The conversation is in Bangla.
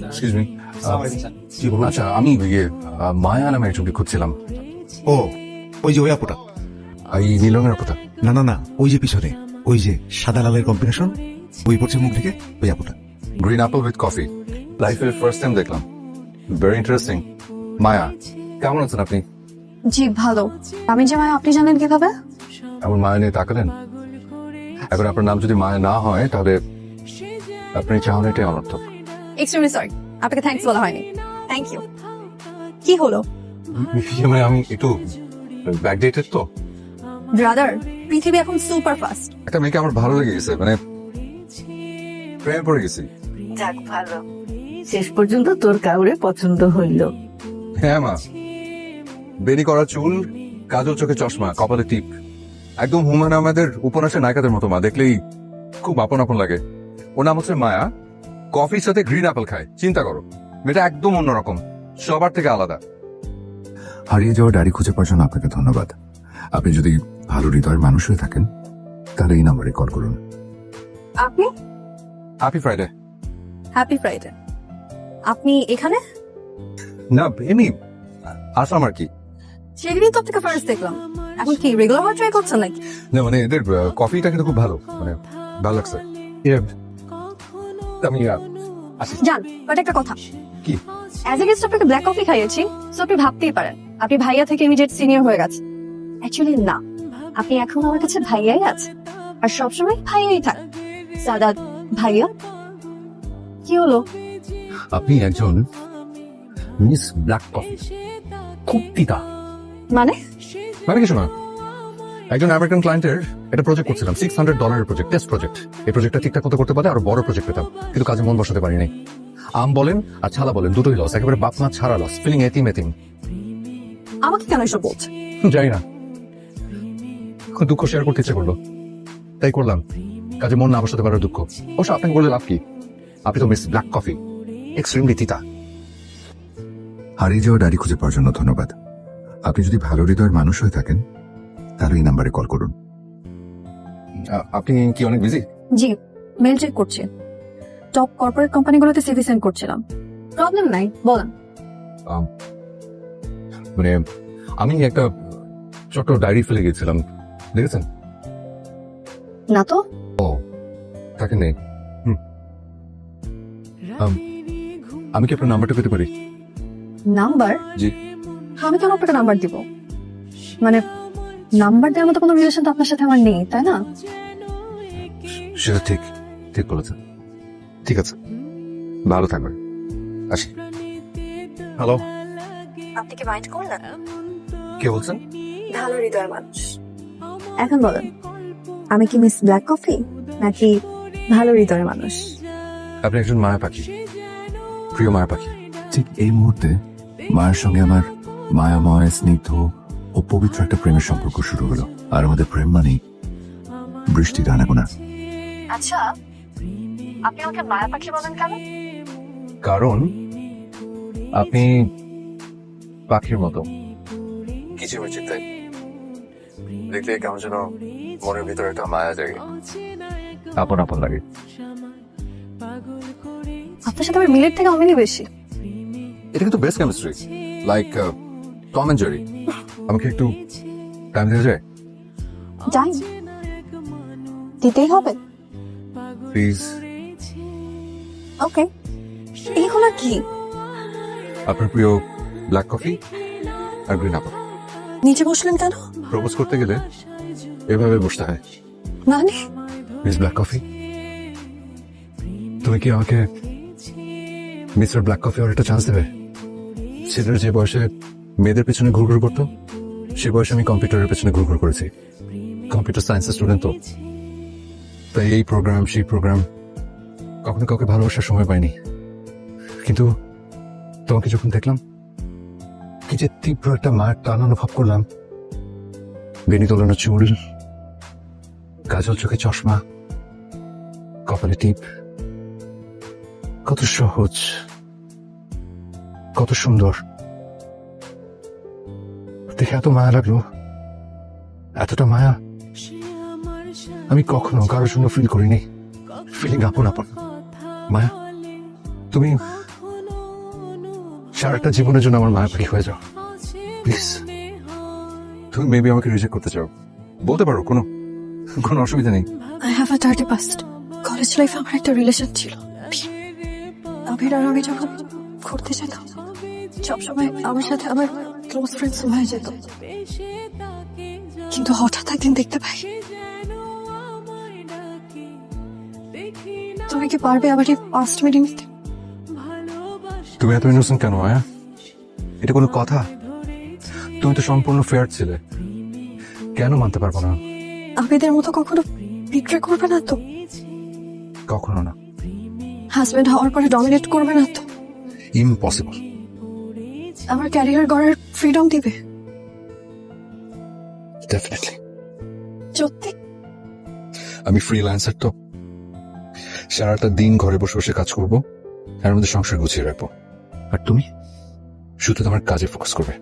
এক্সকিউজ মি, কি বলুন? আচ্ছা, আমি মায়া নামে একজনকে খুঁজছিলাম। ও ওই যে ওই আপুটা। এই নীলমের কথা। না না না, ওই যে পিছনে, ওই যে সাদা লালের কম্বিনেশন, ওই পড়ছে মুখ থেকে, ওই আপুটা। গ্রিন অ্যাপল উইথ কফি, লাইফের ফার্স্ট টাইম দেখলাম। Very interesting. মায়া, কেমন আছেন আপনি? জি ভালো। আমি যে মায়া আপনি জানেন কিভাবে? এমন মায়া নিয়ে তাকালেন। এবার আপনার নাম যদি মায়া না হয় তাহলে আপনি চাহন এটাই অনর্থক। এক্সট্রিমলি সরি, আপনাকে থ্যাঙ্কস বলা হয়নি। Thank you. কি হলো? মানে আমি একটু ব্যাকডেটেড তো। ব্রাদার, পৃথিবী এখন সুপার ফাস্ট। একটা মেয়েকে আমার ভালো লেগে গেছে, মানে প্রেমে পড়ে গেছি। যাক ভালো, শেষ পর্যন্ত তোর কাউরে পছন্দ হইল। হ্যাঁ মা, বেরি করা চুল, কাজল চোখে চশমা, কপালে টিপ, একদম হুমায়ুন আহমেদের উপন্যাসের নায়িকাদের মতো মা, দেখলেই খুব আপন আপন লাগে। ওর নাম হচ্ছে মায়া, কফির সাথে গ্রিন অ্যাপল খায়। চিন্তা করো, মেয়েটা একদম অন্যরকম, সবার থেকে আলাদা। হারিয়ে যাওয়া ডায়েরি খুঁজে পাওয়ার জন্য আপনাকে ধন্যবাদ। আপনি যদি ভালো হৃদয়ের মানুষ হয়ে থাকেন তাহলে এই নাম্বারে কল করুন। আপনি? Happy Friday. Happy Friday. আপনি এখানে? না এমনি আসলাম আর কি। সেদিনই তো আপনাকে ফার্স্ট দেখলাম। এখন কি রেগুলার হওয়ার ট্রাই করছেন নাকি? না মানে এদের কফিটা কিন্তু খুব ভালো, মানে ভালো লাগছে। আমি আসি। জান, বাট একটা কথা, কি? অ্যাজ এ গেস্ট আপনাকে ব্ল্যাক কফি খাইয়েছি, সো আপনি ভাবতেই পারেন আপনি ভাইয়া থেকে ইমিডিয়েট সিনিয়র হয়ে গেছেন। অ্যাকচুয়ালি না, আপনি এখন আমার কাছে ভাইয়াই আছেন, আর সবসময় ভাইয়াই থাক। সাদাত ভাইয়া। কি হলো? আপনি একজন মিস ব্ল্যাক কফি, খুব তিতা। মানে? মানে কিছু না, একজন আমেরিকান ক্লায়েন্টের একটা প্রজেক্ট করছিলাম, $600 প্রজেক্ট, টেস্ট প্রজেক্ট। এই প্রজেক্টটা ঠিকঠাক মতো করতে পারলে আরো বড় প্রজেক্ট পেতাম, কিন্তু কাজে মন বসাতে পারিনি। আম বলেন আর ছালা বলেন, দুটোই লস, একেবারে বাপ মা ছাড়া লস, ফিলিং এতিম এতিম। আমাকে কেন এসব বলছে? জানি না, খুব দুঃখ শেয়ার করতে ইচ্ছে করলো, তাই করলাম। কাজে মন না বসাতে পারার দুঃখ। অবশ্য আপনাকে বলে লাভ কি, আপনি তো মিস ব্ল্যাক কফি, এক্সট্রিমলি তিতা। হারিয়ে যাওয়া ডায়েরি খুঁজে পাওয়ার জন্য ধন্যবাদ। আপনি যদি ভালো হৃদয়ের মানুষ হয়ে থাকেন তাহলে এই নাম্বারে কল করুন। আপনি কি অনেক বিজি? জি, মেল চেক করছি। টপ কর্পোরেট কোম্পানিগুলোতে সিভি সেন্ড করছিলাম। প্রবলেম নাই, বলেন। মানে আমি একটা ছোট ডায়েরি ফেলে গেছিলাম, দেখেছেন? না তো। থাকে নেই। আমি কি আপনার নাম্বারটা পেতে পারি? নাম্বার? জি। আমি কেন আপনাকে নাম্বার দিব? মানে নাম্বার দেওয়ার মতো কোনো রিলেশন তো আপনার সাথে আমার নেই, তাই না? সেটা ঠিক, ঠিক বলেছেন। ঠিক আছে, ভালো থাকবেন, আসি। হ্যালো, আপনি কি মাইন্ড করলেন? কে বলছেন? ভালো হৃদয়ের মানুষ। এখন বলেন, আমি কি মিস ব্ল্যাক কফি নাকি ভালো হৃদয়ের মানুষ? আপনি একজন মায়া পাখি, প্রিয় মায়া পাখি। ঠিক এই মুহূর্তে মায়ের সঙ্গে আমার মায়াময়, স্নিগ্ধ ও পবিত্র একটা প্রেমের সম্পর্ক শুরু হলো। আর আমাদের প্রেম মানেই বৃষ্টির আনাগোনা। আচ্ছা, আপনি আমাকে মায়া পাখি বলেন কেন? কারণ আপনি পাখির মতো কিছু চিন্তায় দেখলে কেমন যেন মনের ভিতরে একটা মায়া জাগে, আপন আপন লাগে। আপনার সাথে আমার মিলের থেকে অমিলই বেশি। এটা কিন্তু best chemistry, like Tom and Jerry. আমাকে একটু টাইম দেওয়া যায় যাই, দিতেই হবে। প্লিজ? ওকে। এইগুলো কি? আপনার প্রিয় ব্ল্যাক কফি আর গ্রিন অ্যাপল। নিচে বসলেন কেন? প্রপোজ করতে গেলে এভাবে বসতে হয়। মানে? মিস ব্ল্যাক কফি, তুমি কি আমাকে মিস্টার ব্ল্যাক কফি আর একটা চান্স দেবে? ছেলের যে বয়সে মেয়েদের পেছনে ঘুরঘুর করতো, সে বয়সে আমি কম্পিউটারের পেছনে ঘুরঘুর করেছি। কম্পিউটার সায়েন্সের স্টুডেন্ট তো, তাই এই প্রোগ্রাম সেই প্রোগ্রাম, কখনো কাউকে ভালোবাসার সময় পাইনি। কিন্তু তোমাকে যখন দেখলাম, কি যে তীব্র একটা মায়ের টান অনুভব করলাম। বেনি তোলানো চুল, কাজল চোখে চশমা, কপালে টিপ, কত সহজ, কত সুন্দর দেখে এত মায়া লাগলো। এতটা মায়া আমি কখনো কারোর জন্য ফিল করিনি। ফিলিং আপন আপন। মায়া, তুমি সারাটা জীবনের জন্য আমার মায়া পাখি হয়ে যাও প্লিজ। তুমি মেবি আমাকে রিজেক্ট করতে চাও, বলতে পারো, কোনো কোনো অসুবিধা নেই। I have a dirty past. College লাইফে আমার একটা রিলেশন ছিল। আবির আর আমি যখন ঘুরতে যেতাম, সবসময় আমার সাথে আমার ক্লোজ ফ্রেন্ড সুমাইয়া যেত। কিন্তু হঠাৎ একদিন দেখতে পাই, তুমি কি পারবে আবার এই পাস্ট মেনে নিতে? তুমি এত ইনোসেন্ট কেন মায়া? এটা কোনো কথা? তুমি তো সম্পূর্ণ ফেয়ার ছিলে, কেন মানতে পারবো না? আবিদের মতো কখনো বিক্রয় করবে না তো? কখনো না। হাজবেন্ড হওয়ার পরে ডমিনেট করবে না তো? ইম্পসিবল। আমার ক্যারিয়ার গড়ার ফ্রিডম দিবে? ডেফিনেটলি। সত্যি? আমি ফ্রিল্যান্সার তো, সারাটা দিন ঘরে বসে বসে কাজ করবো, এর মধ্যে সংসার গুছিয়ে রাখবো। আর তুমি শুধু তোমার কাজে ফোকাস করবে।